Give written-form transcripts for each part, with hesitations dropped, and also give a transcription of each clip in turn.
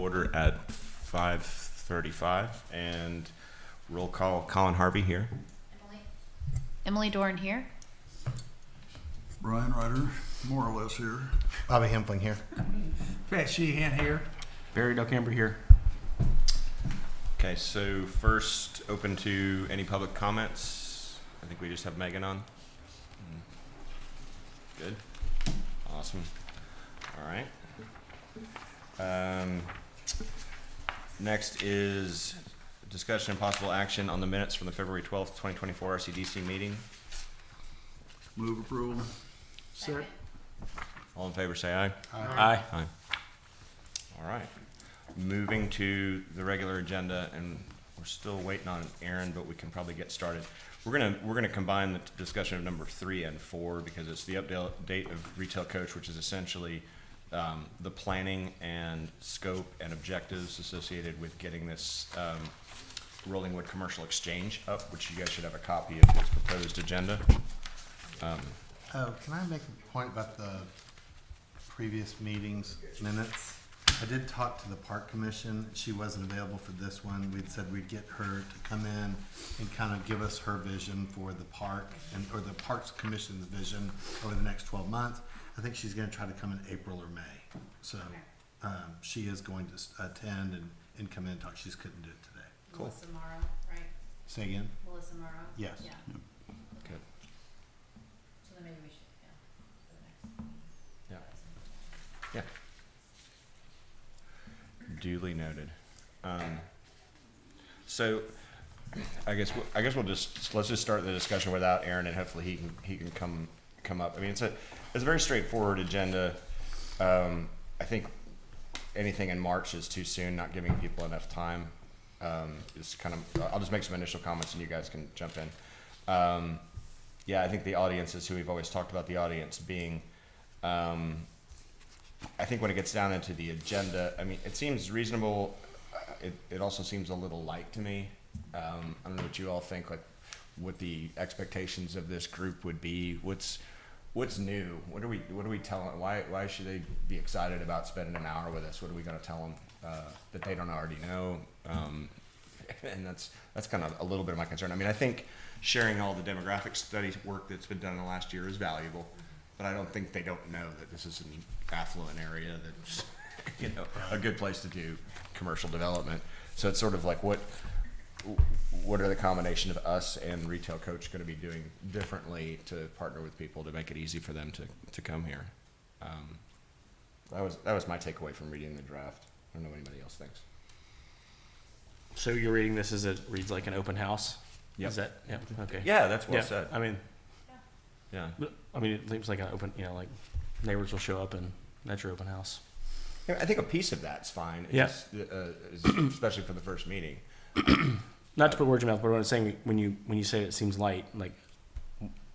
order at 5:35, and roll call. Colin Harvey here. Emily Dorn here. Brian Ryder, more or less here. Bobby Hempling here. Pat Sheehan here. Barry Duckamber here. Okay, so first, open to any public comments. I think we just have Megan on. Good. Awesome. All right. Next is discussion and possible action on the minutes from the February 12th, 2024 RCDC meeting. Move approval. Second. All in favor, say aye. Aye. Aye. All right. Moving to the regular agenda, and we're still waiting on Aaron, but we can probably get started. We're gonna combine the discussion of number 3 and 4 because it's the update of retail coach, which is essentially the planning and scope and objectives associated with getting this Rollingwood Commercial Exchange up, which you guys should have a copy of this proposed agenda. Oh, can I make a point about the previous meeting's minutes? I did talk to the Park Commission. She wasn't available for this one. We'd said we'd get her to come in and kind of give us her vision for the park or the Parks Commission's vision over the next 12 months. I think she's going to try to come in April or May. So she is going to attend and come in and talk. She just couldn't do it today. Cool. Melissa Morrow, right? Say again? Melissa Morrow? Yes. Yeah. Good. So then maybe we should, for the next. Yeah. Duly noted. So I guess let's just start the discussion without Aaron, and hopefully he can come up. I mean, it's a very straightforward agenda. I think anything in March is too soon, not giving people enough time. It's kind of, I'll just make some initial comments and you guys can jump in. Yeah, I think the audience is who we've always talked about the audience being. I think when it gets down into the agenda, I mean, it seems reasonable. It also seems a little light to me. I don't know what you all think, like what the expectations of this group would be. What's new? What are we telling? Why should they be excited about spending an hour with us? What are we going to tell them that they don't already know? And that's kind of a little bit of my concern. I mean, I think sharing all the demographic study work that's been done in the last year is valuable, but I don't think they don't know that this is an affluent area that's a good place to do commercial development. So it's sort of like what are the combination of us and Retail Coach going to be doing differently to partner with people to make it easy for them to come here? That was my takeaway from reading the draft. I don't know what anybody else thinks. So you're reading this as it reads like an open house? Yep. Is that, yeah, okay. Yeah, that's well said. I mean, Yeah. it seems like an open, like neighbors will show up and that's your open house. I think a piece of that's fine. Yeah. Especially for the first meeting. Not to put words in your mouth, but what I'm saying, when you say it seems light, like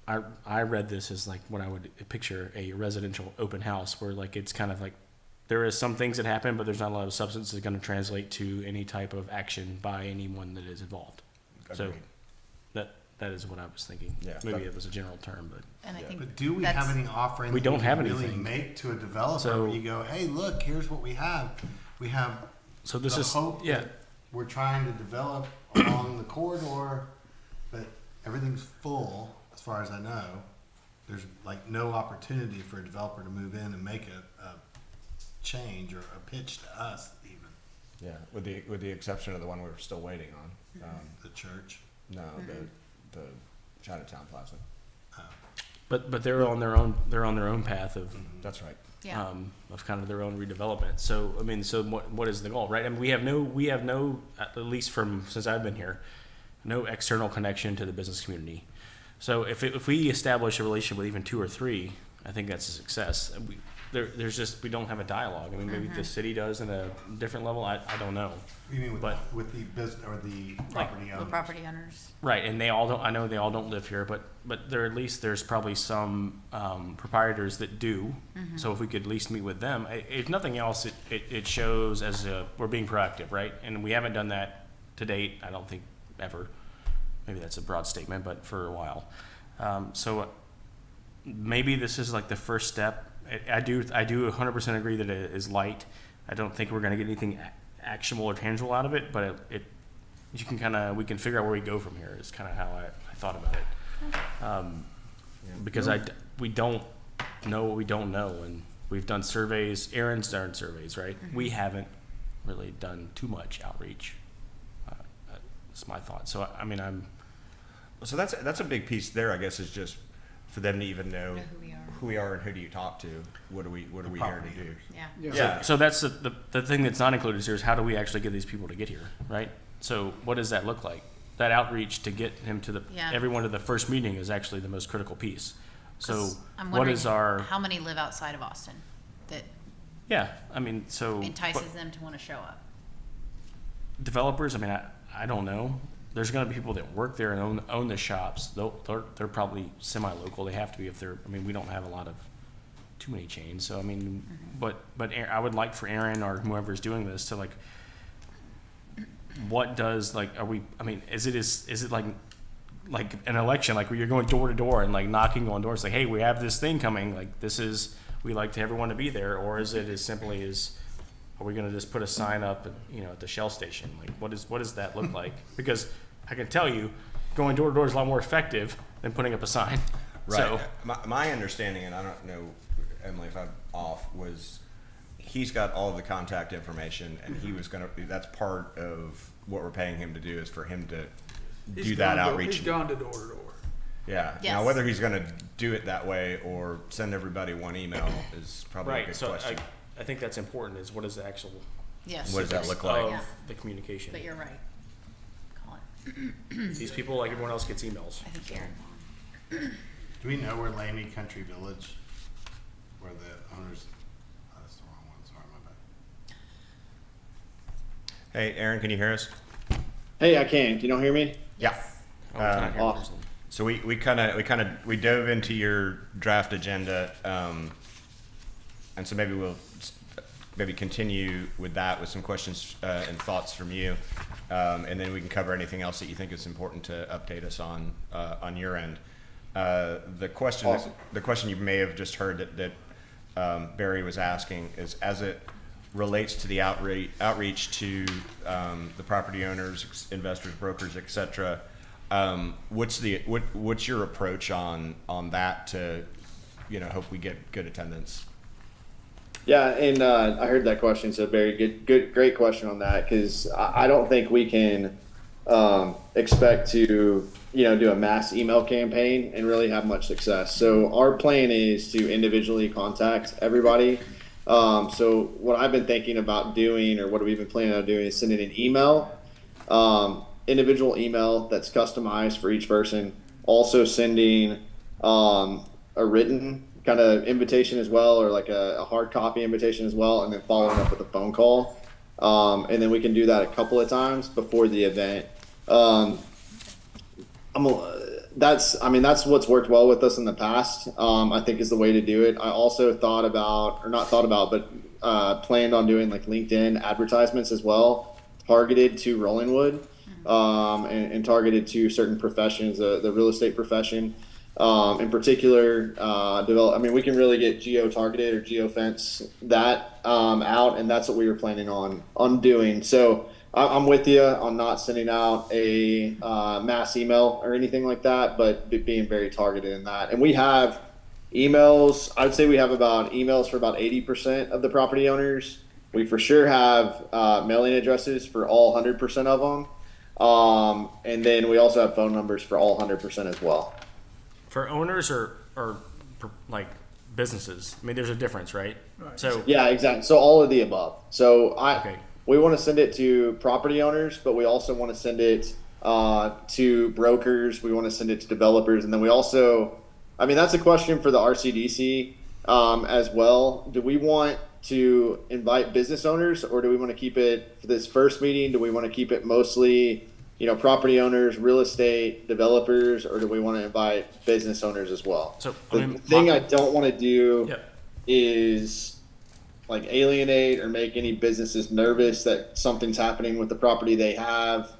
I read this as like what I would picture a residential open house where like it's kind of like there is some things that happen, but there's not a lot of substance that's going to translate to any type of action by anyone that is involved. Agreed. So that is what I was thinking. Yeah, maybe it was a general term, but And I think But do we that's- have any offerings We don't that have can really anything. make to a developer So- where you go, hey, look, here's what we have. We have so this the is hope yeah. that we're trying to develop along the corridor, but everything's full as far as I know. There's like no opportunity for a developer to move in and make a change or a pitch to us even. Yeah, with the exception of the one we're still waiting on. The church. No, the Chinatown Plaza. But they're on their own path of That's right. Yeah. of kind of their own redevelopment. So I mean, so what is the goal, right? I mean, we have no at least from since I've been here, no external connection to the business community. So if we establish a relationship with even 2 or 3, I think that's a success. We don't have a dialogue. I mean, maybe the city does at a different level. I don't know. You mean with, But- with the business or the property the owners? property owners. Right, and they all don't. I know they all don't live here, but there's probably some proprietors that do. So if we could at least meet with them, if nothing else, it shows as we're being proactive, right? And we haven't done that to date. I don't think ever. Maybe that's a broad statement, but for a while. So maybe this is like the first step. I do 100% agree that it is light. I don't think we're going to get anything actionable or tangible out of it, but we can figure out where we go from here is kind of how I thought about it. Because we don't know what we don't know, and we've done surveys. Aaron's done surveys, right? We haven't really done too much outreach. That's my thought. So I mean, So that's a big piece there, I guess, is just for them to even know Who we are. and who do you talk to? What are we here to do? Yeah. Yeah. So that's the thing that's not included here is how do we actually get these people to get here, right? So what does that look like? That outreach to get him to everyone to the first meeting is actually the most critical piece. So 'Cause I'm what wondering is our, how many live outside of Austin that yeah, I mean, so. entices but them to want to show up? developers, I mean, I don't know. There's gonna be people that work there and own the shops. They're probably semi-local. They have to be if they're, I mean, we don't have a lot of, too many chains. So, I mean, but I would like for Aaron or whoever's doing this to like, what does like, I mean, is it like an election, like where you're going door to door and like knocking on doors, like, hey, we have this thing coming, like we like to everyone to be there, or is it as simply as, are we gonna just put a sign up, at the Shell station? Like, what does that look like? Because I can tell you, going door to door is a lot more effective than putting up a sign. Right. So, My understanding, and I don't know, Emily, if I'm off, was he's got all the contact information, and he was that's part of what we're paying him to do, is for him to do that outreach. He's gone to door to door. Yeah. Yes. Now, whether he's going to do it that way or send everybody one email is probably a right, good so question. I think that's important, is what is the actual Yes. What does that look like? of Yeah. the communication? But you're right. Call it. These people, like everyone else, gets emails. I think Aaron. Do we know where Lamy Country Village, where the owners, oh, that's the wrong one, sorry, my bad. Hey, Aaron, can you hear us? Hey, I can. Can you don't hear me? Yeah. Oh, it's not here. Awesome. So we dove into your draft agenda, and so maybe we'll continue with that with some questions and thoughts from you, and then we can cover anything else that you think is important to update us on your end. The question Awesome. the question you may have just heard that Barry was asking is, as it relates to the outreach to the property owners, investors, brokers, etc. What's your approach on that to hope we get good attendance? Yeah, and I heard that question. So very great question on that, because I don't think we can expect to do a mass email campaign and really have much success. So our plan is to individually contact everybody. So what I've been thinking about doing, or what we've been planning on doing, is sending an email, individual email that's customized for each person. Also sending a written kind of invitation as well, or like a hard copy invitation as well, and then following up with a phone call. And then we can do that a couple of times before the event. That's what's worked well with us in the past. I think is the way to do it. I also planned on doing like LinkedIn advertisements as well, targeted to Rollingwood, and targeted to certain professions, the real estate profession, in particular. We can really get geo-targeted or geo-fence that out, and that's what we were planning on doing. So I'm with you on not sending out a mass email or anything like that, but being very targeted in that. And we have emails. I would say we have about emails for about 80% of the property owners. We for sure have mailing addresses for all 100% of them. And then we also have phone numbers for all 100% as well. For owners or like businesses, I mean, there's a difference, right? Right. So Yeah, exactly. So all of the above. So okay. we want to send it to property owners, but we also want to send it to brokers. We want to send it to developers. And then we also, that's a question for the RCDC as well. Do we want to invite business owners, or do we want to keep it for this first meeting? Do we want to keep it mostly, property owners, real estate developers, or do we want to invite business owners as well? So The thing I don't want to do yeah. is like alienate or make any businesses nervous that something's happening with the property they have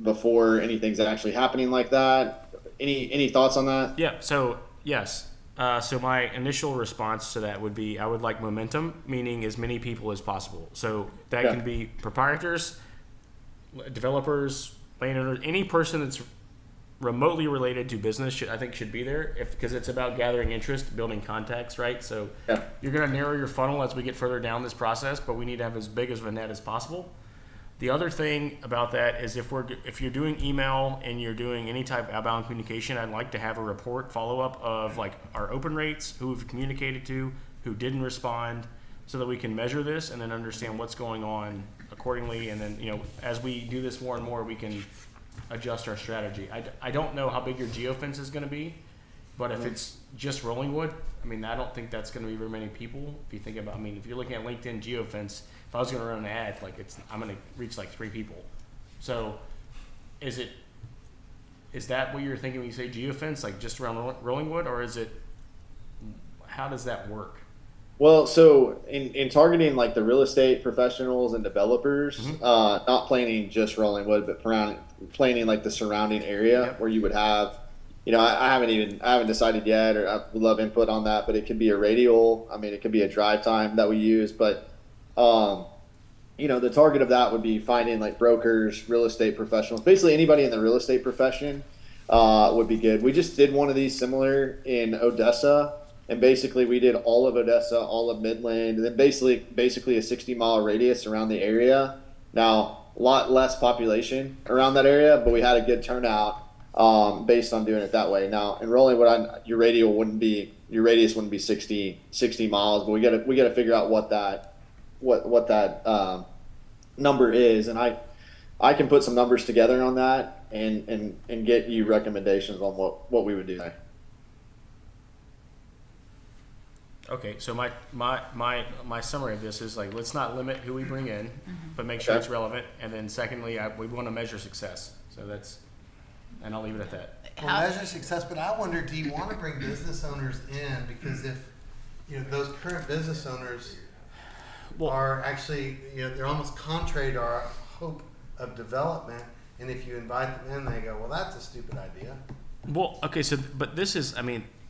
before anything's actually happening like that. Any thoughts on that? Yeah. So yes, So my initial response to that would be I would like momentum, meaning as many people as possible. So that Yeah. can be proprietors, developers, landowners, any person that's remotely related to business I think should be there because it's about gathering interest, building contacts, right? So Yeah. you're going to narrow your funnel as we get further down this process, but we need to have as big of a net as possible. The other thing about that is if you're doing email and you're doing any type of outbound communication, I'd like to have a report follow up of like our open rates, who we've communicated to, who didn't respond, so that we can measure this and then understand what's going on accordingly. And then, as we do this more and more, we can adjust our strategy. I don't know how big your geofence is going to be, but if it's just rolling wood, I don't think that's going to be very many people. If you think about, if you're looking at LinkedIn geofence, if I was going to run an ad, I'm going to reach like 3 people. So is that what you're thinking when you say geofence, like just around rolling wood, or how does that work? Well, so in targeting like the real estate professionals and developers, not planning just Rollingwood, but planning like the surrounding area Yep. where you would have, I haven't decided yet, or I would love input on that, but it could be a radial. It could be a drive time that we use, but, the target of that would be finding like brokers, real estate professionals, basically anybody in the real estate profession, would be good. We just did one of these similar in Odessa. And basically, we did all of Odessa, all of Midland, and then basically a 60-mile radius around the area. Now, a lot less population around that area, but we had a good turnout based on doing it that way. Now, in Rollingwood, your radius wouldn't be 60 miles, but we got to figure out what that number is, and I can put some numbers together on that and get you recommendations on what we would do there. Okay, so my summary of this is like, let's not limit who we bring in, but make sure Okay. it's relevant. And then secondly, we want to measure success. So and I'll leave it at that. Well, measure success, but I wonder, do you want to bring business owners in? Because if, those current business owners are actually, they're almost contrary to our hope of development. And if you invite them in, they go, well, that's a stupid idea. Well, okay, but this is,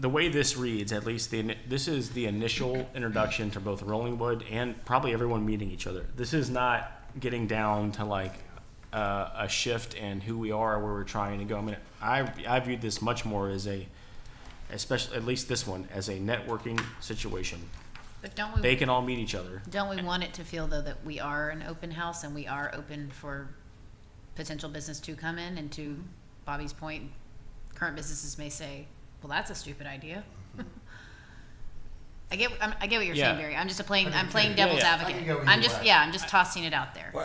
the way this reads, at least this is the initial introduction to both Rollingwood and probably everyone meeting each other. This is not getting down to like a shift in who we are, where we're trying to go. I viewed this much more as especially at least this one, as a networking situation. But They can all meet each other. don't we want it to feel though that we are an open house and we are open for potential business to come in? And to Bobby's point, current businesses may say, well, that's a stupid idea. I get what you're saying, Barry. I'm playing devil's yeah. advocate. I can go either way. I'm just tossing it out there. Well,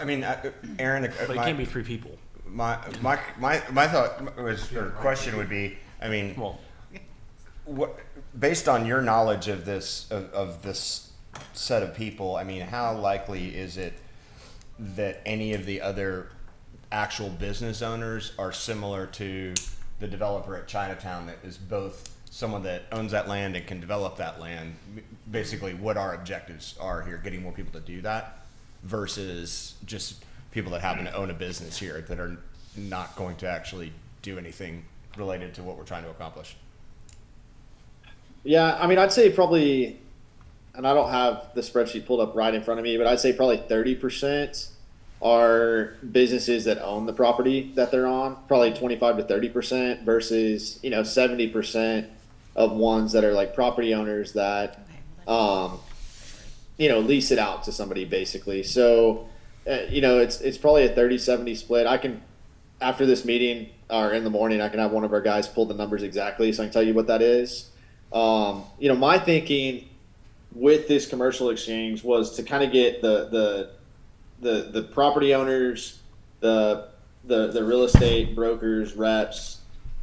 Aaron, But it can't be 3 people. my thought was, or question would be, Well, what, based on your knowledge of this set of people, how likely is it that any of the other actual business owners are similar to the developer at Chinatown, that is both someone that owns that land and can develop that land? Basically, what our objectives are here, getting more people to do that versus just people that happen to own a business here that are not going to actually do anything related to what we're trying to accomplish. Yeah, I'd say probably, and I don't have the spreadsheet pulled up right in front of me, but I'd say probably 30% are businesses that own the property that they're on, probably 25 to 30% versus, 70% of ones that are like property owners that, lease it out to somebody basically. So, it's probably a 30-70 split. After this meeting or in the morning, I can have one of our guys pull the numbers exactly so I can tell you what that is. My thinking with this commercial exchange was to kind of get the property owners, the real estate brokers, reps,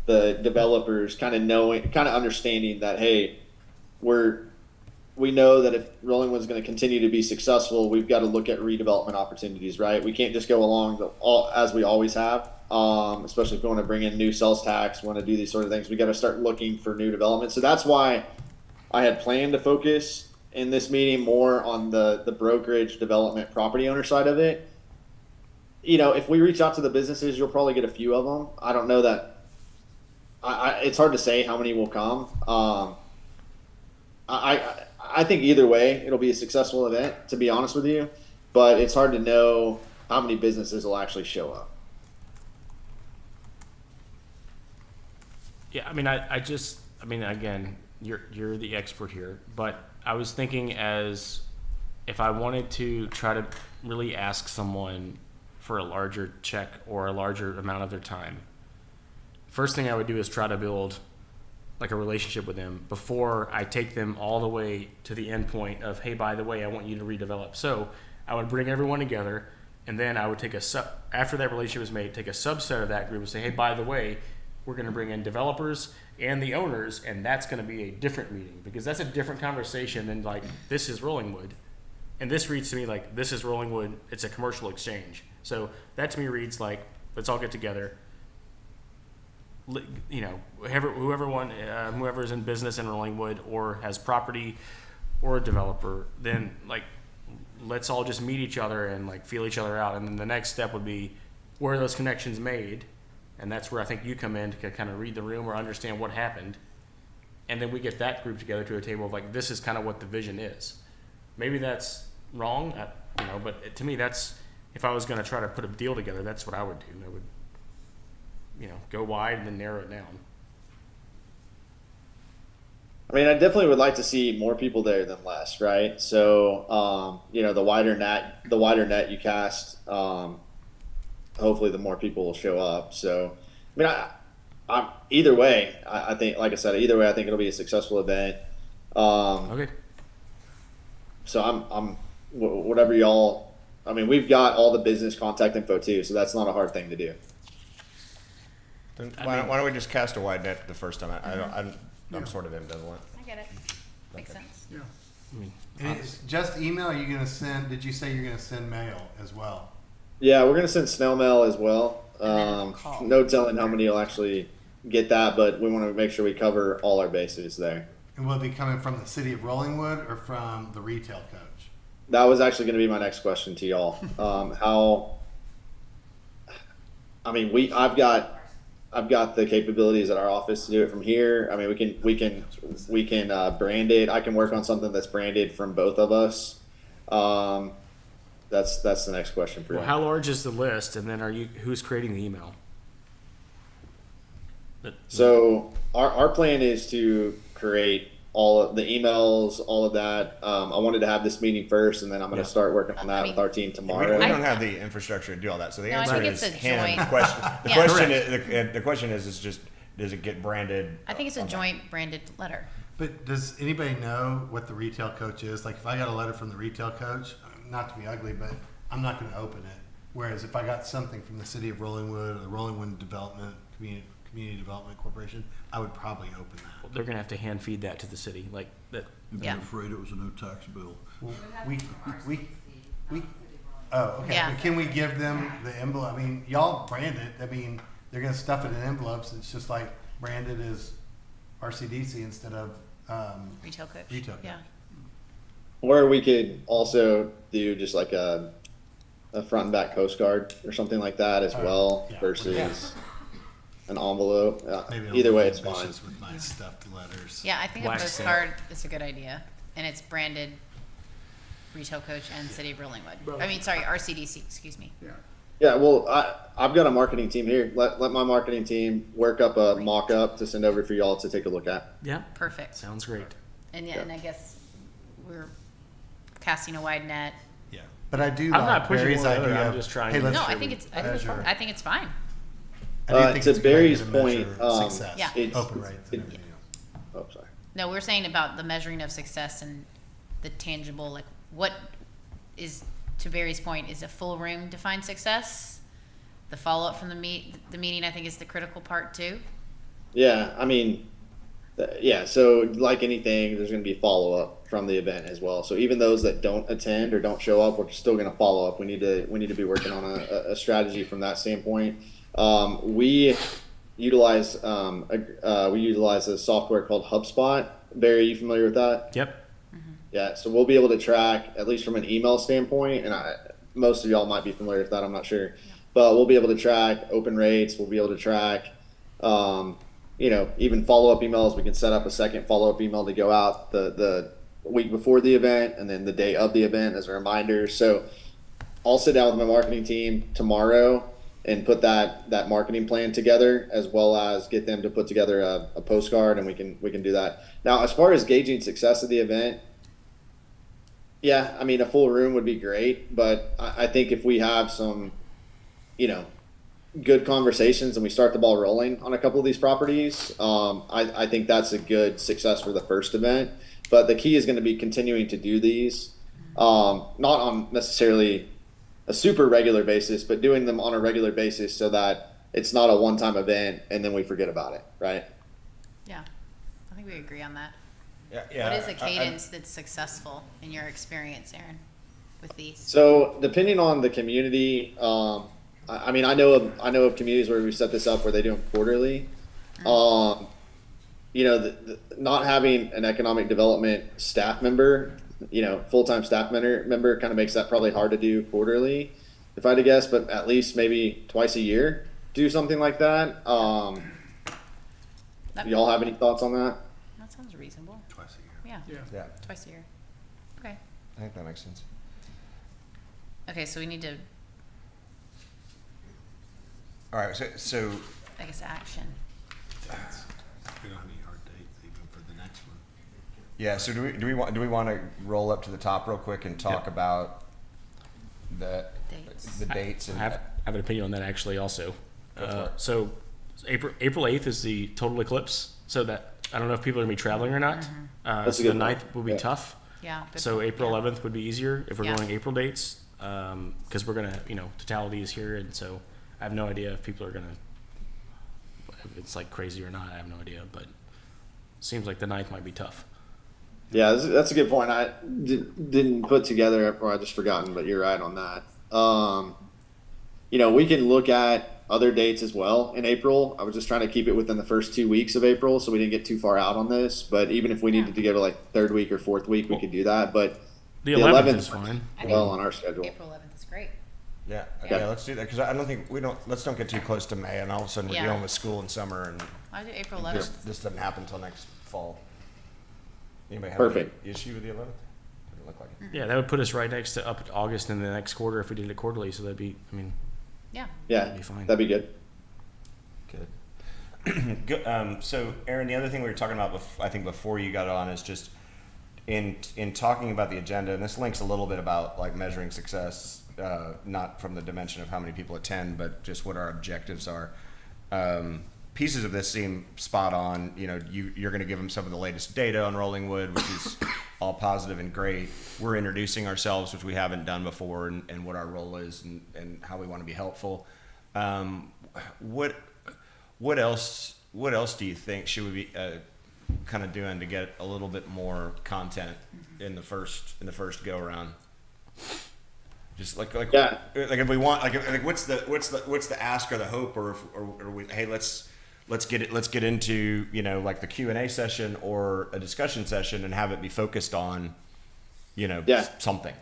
the developers, kind of understanding that, hey, we know that if Rollingwood's going to continue to be successful, we've got to look at redevelopment opportunities, right? We can't just go along as we always have, especially if we want to bring in new sales tax, want to do these sort of things. We got to start looking for new development. So that's why I had planned to focus in this meeting more on the brokerage, development, property owner side of it. If we reach out to the businesses, you'll probably get a few of them. I don't know that. It's hard to say how many will come. I think either way it'll be a successful event, to be honest with you, but it's hard to know how many businesses will actually show up. Yeah, I mean, I mean, again, you're the expert here, but I was thinking as if I wanted to try to really ask someone for a larger check or a larger amount of their time, first thing I would do is try to build like a relationship with them before I take them all the way to the end point of, hey, by the way, I want you to redevelop. So I would bring everyone together, and then I would take after that relationship was made, take a subset of that group and say, hey, by the way, we're going to bring in developers and the owners, and that's going to be a different meeting, because that's a different conversation than like, this is Rollingwood. And this reads to me like, this is Rollingwood, it's a commercial exchange. So that to me reads like, let's all get together. You know, whoever's in business in Rollingwood or has property or a developer, then like, let's all just meet each other and like feel each other out. And then the next step would be, where are those connections made? And that's where I think you come in to kind of read the room or understand what happened. And then we get that group together to a table of like, this is kind of what the vision is. Maybe that's wrong, you know, but to me, that's, if I was going to try to put a deal together, that's what I would do. I would, you know, go wide and then narrow it down. I mean, I definitely would like to see more people there than less, right? So, you know, the wider net you cast, hopefully the more people will show up. So, I mean, I'm either way. I think, like I said, either way, I think it'll be a successful event. Okay. So I'm whatever y'all. I mean, we've got all the business contact info too, so that's not a hard thing to do. Then why don't we just cast a wide net the first time? I'm sort of ambivalent. I get it. Makes sense. Yeah. I mean, And it's just email, are you gonna send, did you say you're gonna send mail as well? Yeah, we're gonna send snail mail as well. And then a call. No telling how many will actually get that, but we want to make sure we cover all our bases there. And will it be coming from the city of Rollingwood or from the retail coach? That was actually going to be my next question to y'all. How? I mean, I've got the capabilities at our office to do it from here. I mean, we can brand it. I can work on something that's branded from both of us. That's the next question for you. well, how large is the list? And then who's creating the email? So our plan is to create all of the emails, all of that. I wanted to have this meeting first, and then I'm going to start working on that with our team We tomorrow. don't have the infrastructure to do all that. So the No, I answer think is it's a hand. joint- The Yeah. question is, the question is just, does it get branded? I think it's a joint branded letter. But does anybody know what the retail coach is? Like if I got a letter from the retail coach, not to be ugly, but I'm not gonna open it. Whereas if I got something from the city of Rollingwood or the Rollingwood Development, Community Development Corporation, I would probably open that. They're gonna have to hand feed that to the city, like that. You'd be Yeah. afraid it was a no tax bill. Well, we, oh, okay. Yeah. But can we give them the envelope? I mean, y'all brand it. I mean, they're gonna stuff it in envelopes. It's just like branded as RCDC instead of, Retail coach. Retail coach. Yeah. Or we could also do just like a front and back postcard or something like that as well, yeah. versus an envelope. maybe Either way, I'm it's fine. ambitious with my stuffed letters. Yeah, I think a Wax postcard is a good idea, and it's branded retail coach and City of Rollingwood. I mean, sorry, RCDC. Excuse me. Yeah. Yeah, well, I've got a marketing team here. Let my marketing team work up a mock-up to send over for y'all to take a look at. Yeah, Perfect. sounds great. And yeah, and I guess we're casting a wide net. Yeah. But I do I'm like not pushing Barry's one or the other, idea. I'm of, just trying hey, to- let's No, I think it's measure- I think it's fine. I do think To it's a good idea Barry's to measure point, success, Yeah. it's- open rates and everything else. Oh, sorry. No, we're saying about the measuring of success and the tangible, like what is, to Barry's point, is a full room defined success? The follow up from the meeting, I think, is the critical part too. Yeah, I mean, yeah. So like anything, there's going to be follow up from the event as well. So even those that don't attend or don't show up, we're still going to follow up. We need to be working on a strategy from that standpoint. We utilize a software called HubSpot. Barry, you familiar with that? Yep. Yeah. So we'll be able to track, at least from an email standpoint, and most of y'all might be familiar with that. I'm not sure. But we'll be able to track open rates. We'll be able to track even follow-up emails. We can set up a second follow-up email to go out the week before the event and then the day of the event as a reminder. So I'll sit down with my marketing team tomorrow and put that marketing plan together, as well as get them to put together a postcard, and we can do that. Now, as far as gauging success of the event, yeah, I mean, a full room would be great, but I think if we have some, good conversations and we start the ball rolling on a couple of these properties, I think that's a good success for the first event. But the key is going to be continuing to do these, not on necessarily a super regular basis, but doing them on a regular basis so that it's not a one-time event and then we forget about it, right? Yeah, I think we agree on that. Yeah. What is a cadence that's successful in your experience, Aaron, with these? So depending on the community, I mean, I know of communities where we set this up where they do them quarterly. Not having an economic development staff member, full-time staff member kind of makes that probably hard to do quarterly, if I had to guess, but at least maybe twice a year, do something like that. Do y'all have any thoughts on that? That sounds reasonable. Twice a year. Yeah, Yeah, twice a year. Okay. I think that makes sense. Okay, so we need to, All right, so I guess, action. We don't have any hard dates even for the next one. yeah, so do we want to roll up to the top real quick and talk Yep. about the Dates. dates I and have an opinion on that actually also. Go for it. So April 8th is the total eclipse. So that, I don't know if people are gonna be traveling or not. That's a So good the point. 9th will be Yeah. tough. Yeah. good So point. April Yeah. 11th would be easier if we're Yeah. going April dates. Cause we're gonna, totality is here. And so I have no idea if people are gonna, if it's like crazy or not. I have no idea, but seems like the 9th might be tough. Yeah, that's a good point. I didn't put together, or I just forgotten, but you're right on that. We can look at other dates as well in April. I was just trying to keep it within the first 2 weeks of April, so we didn't get too far out on this. But even if we needed to go to like third week or fourth week, we could do that. But The The 11th 11th is fine. I think well on our schedule. April 11th is great. yeah, Yeah. let's do that because I don't think let's don't get too close to May and all of a sudden we're Yeah. dealing with school and summer and I do April 11th. this doesn't happen until next fall. Anybody have Perfect. any issue with the 11th? Doesn't look like it. Yeah, that would put us right next to up to August in the next quarter if we did it quarterly. So that'd be, Yeah. Yeah, that'd be fine. that'd be good. Good. Good. So, Aaron, the other thing we were talking about, I think before you got on, is just in talking about the agenda, and this links a little bit about like measuring success, not from the dimension of how many people attend, but just what our objectives are. Pieces of this seem spot on. You're going to give them some of the latest data on Rollingwood, which is all positive and great. We're introducing ourselves, which we haven't done before, and what our role is and how we want to be helpful. What else do you think should we be kind of doing to get a little bit more content in the first go around? Just like Yeah. like if we want like what's the ask or the hope or we, hey let's get into like the Q&A session or a discussion session and have it be focused on Yeah. something.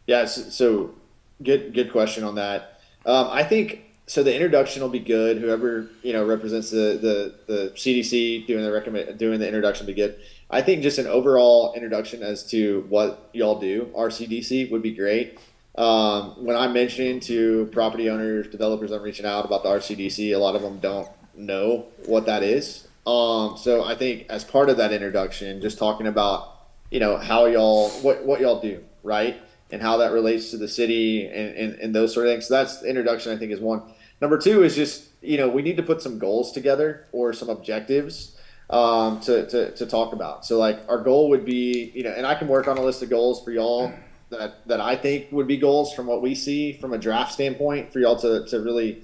Yeah, so good question on that. I think so. The introduction will be good. Whoever represents the CDC doing the introduction will be good. I think just an overall introduction as to what y'all do, RCDC, would be great. When I'm mentioning to property owners, developers, I'm reaching out about the RCDC. A lot of them don't know what that is. So I think as part of that introduction, just talking about how y'all what y'all do, right? And how that relates to the city and those sort of things. So that's the introduction, I think, is one. Number two is just, we need to put some goals together or some objectives to talk about. So like our goal would be, and I can work on a list of goals for y'all that I think would be goals from what we see from a draft standpoint for y'all to really,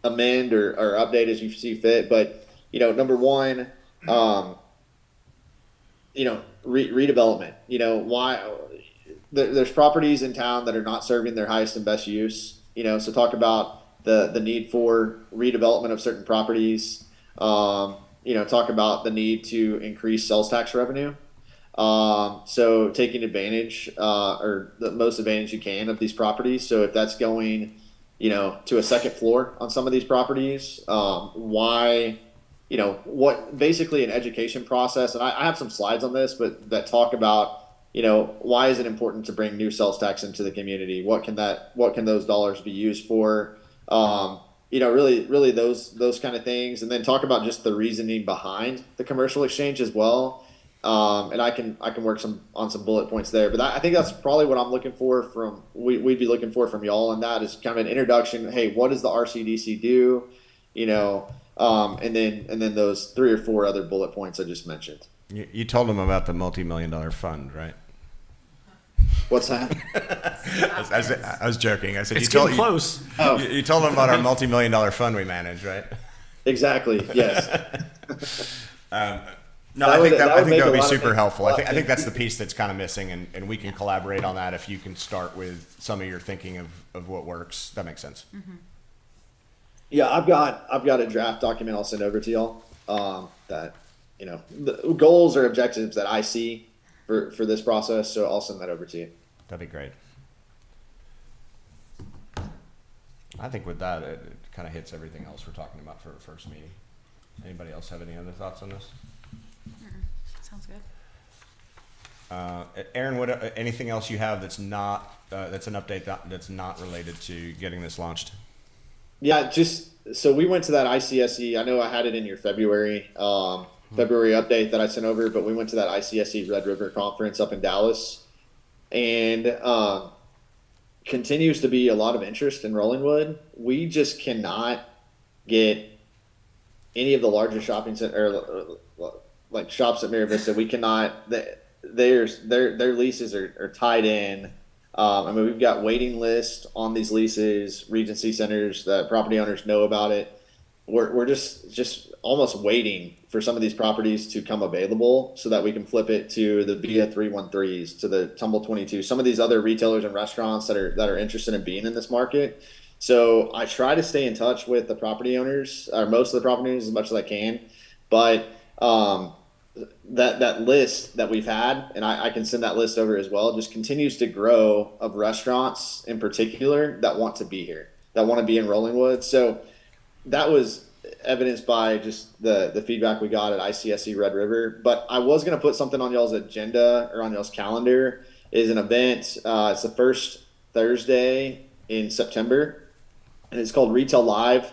amend or update as you see fit. But, number one, redevelopment. Why there's properties in town that are not serving their highest and best use. So talk about the need for redevelopment of certain properties. Talk about the need to increase sales tax revenue. So taking advantage or the most advantage you can of these properties. So if that's going to a second floor on some of these properties. Why, what basically an education process, and I have some slides on this, but that talk about, why is it important to bring new sales tax into the community? What can those dollars be used for? Really those kind of things, and then talk about just the reasoning behind the commercial exchange as well. And I can work on some bullet points there, but I think that's probably what I'm looking for we'd be looking for from y'all, and that is kind of an introduction. Hey, what does the RCDC do? And then those 3 or 4 other bullet points I just mentioned. You told them about the multi-million-dollar fund, right? What's that? I was joking. I said It's getting close. Oh, you told them about our multi-million-dollar fund we manage, right? exactly. Yes. No, That I would- think that that would would make a be lot of super things- helpful. a I lot think of I think things. that's the piece that's kind of missing, and we can collaborate on that if you can start with some of your thinking of what works. That makes sense. Yeah, I've got a draft document I'll send over to y'all. That the goals or objectives that I see for this process. So I'll send that over to you. That'd be great. I think with that, it kind of hits everything else we're talking about for a first meeting. Anybody else have any other thoughts on this? Sounds good. Aaron, what anything else you have that's not that's an update that's not related to getting this launched? Yeah, so we went to that ICSE. I know I had it in your February update that I sent over, but we went to that ICSE Red River conference up in Dallas, and continues to be a lot of interest in Rollingwood. We just cannot get any of the larger shopping center like shops at Mira Vista. We cannot. Their leases are tied in. We've got waiting lists on these leases, Regency centers that property owners know about it. We're just almost waiting for some of these properties to come available so that we can flip it to the Via 313s, to the Tumble 22, some of these other retailers and restaurants that are interested in being in this market. So I try to stay in touch with the property owners, or most of the property owners, as much as I can. But that list that we've had, and I can send that list over as well, just continues to grow, of restaurants in particular that want to be here, that want to be in Rollingwood. So that was evidenced by just the feedback we got at ICSE Red River. But I was going to put something on y'all's agenda, or on y'all's calendar, is an event. It's the first Thursday in September, and it's called Retail Live,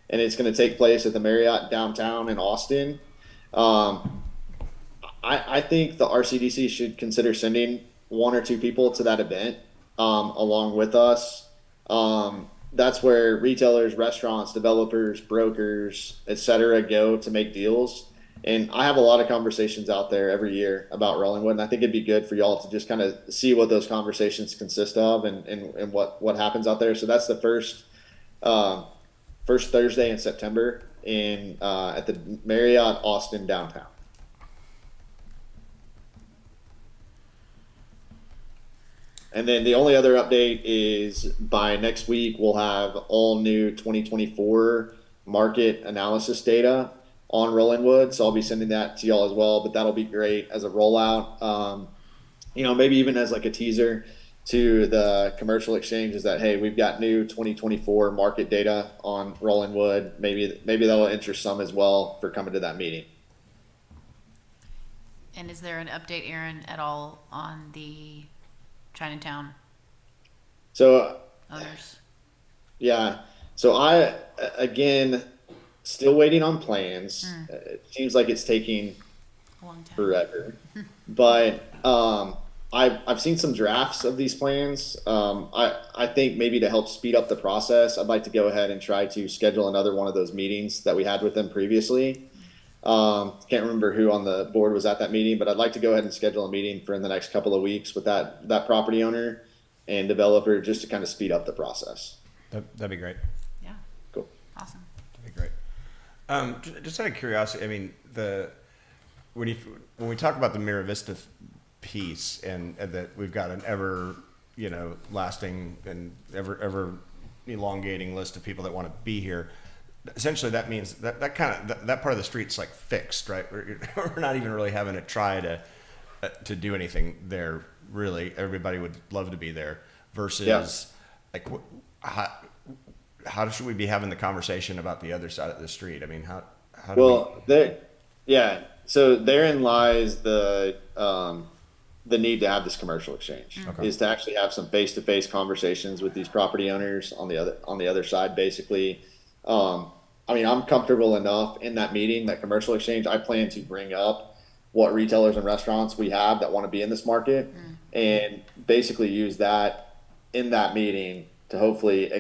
and it's going to take place at the Marriott downtown in Austin. I think the RCDC should consider sending 1 or 2 people to that event along with us. That's where retailers, restaurants, developers, brokers, etc. go to make deals. And I have a lot of conversations out there every year about Rollingwood, and I think it'd be good for y'all to just kind of see what those conversations consist of and what happens out there. So that's the first Thursday in September at the Marriott Austin downtown. And then the only other update is by next week, we'll have all new 2024 market analysis data on Rollingwood. So I'll be sending that to y'all as well, but that'll be great as a rollout. Maybe even as like a teaser to the commercial exchanges that, hey, we've got new 2024 market data on Rollingwood. Maybe that'll interest some as well for coming to that meeting. And is there an update, Aaron, at all on the Chinatown So owners? yeah. So I, again, still waiting on plans. It seems like it's taking A long time. forever. But I've seen some drafts of these plans. I think maybe to help speed up the process, I'd like to go ahead and try to schedule another one of those meetings that we had with them previously. Can't remember who on the board was at that meeting, but I'd like to go ahead and schedule a meeting for in the next couple of weeks with that property owner and developer, just to kind of speed up the process. That'd be great. Yeah. Cool. Awesome. That'd be great. Just out of curiosity, I mean, when we talk about the Mira Vista piece, and that we've got an ever lasting and ever elongating list of people that want to be here. Essentially, that means that part of the street's like fixed, right? We're not even really having to try to do anything there. Really, everybody would love to be there. Versus, like, how should we be having the conversation about the other side of the street? I mean, how do Well, yeah. So therein lies the need to have this commercial exchange Okay. is to actually have some face-to-face conversations with these property owners on the other side, basically. I mean, I'm comfortable enough in that meeting, that commercial exchange. I plan to bring up what retailers and restaurants we have that want to be in this market, and basically use that in that meeting to hopefully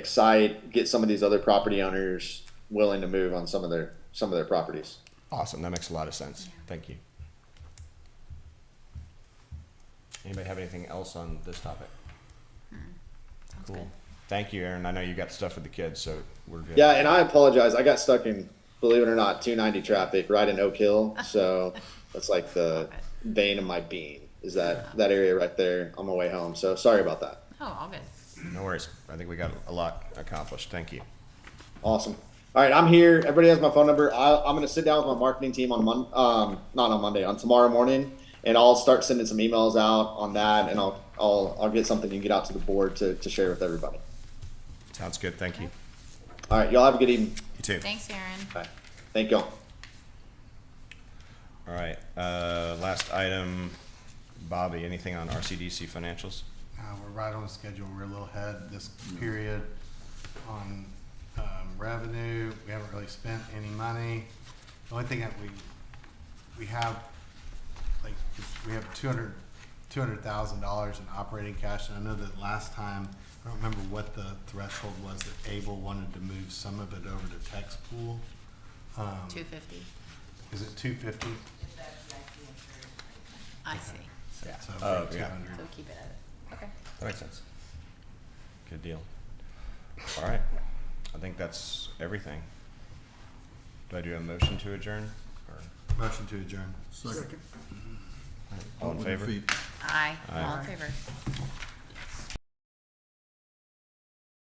get some of these other property owners willing to move on some of their properties. Awesome. That makes a lot of sense. Thank you. Anybody have anything else on this topic? Sounds Cool. good. Thank you, Aaron. I know you got stuff with the kids, so we're good. Yeah, and I apologize. I got stuck in, believe it or not, 290 traffic right in Oak Hill. So that's like the vein of my being is that area right there on my way home. So sorry about that. Oh, all good. No worries. I think we got a lot accomplished. Thank you. Awesome. All right, I'm here. Everybody has my phone number. I'm going to sit down with my marketing team on not on Monday, on tomorrow morning, and I'll start sending some emails out on that, and I'll get something and get out to the board to share with everybody. Sounds good. Thank you. All right, y'all have a good evening. You too. Thanks, Aaron. All right. Thank y'all. All right. Last item, Bobby, anything on RCDC financials? We're right on schedule. We're a little ahead this period on revenue. We haven't really spent any money. The only thing that we have, like, we have $200,000 in operating cash. And I know that last time, I don't remember what the threshold was that Abel wanted to move some of it over to tax pool. 250. Is it 250? I see. Yeah. So Oh, about yeah. 200. So keep it at it. Okay. That makes sense. Good deal. All right. I think that's everything. Do I do a motion to adjourn? Or Motion to adjourn. Second. all in With favor? defeat. Aye. Aye. All in favor.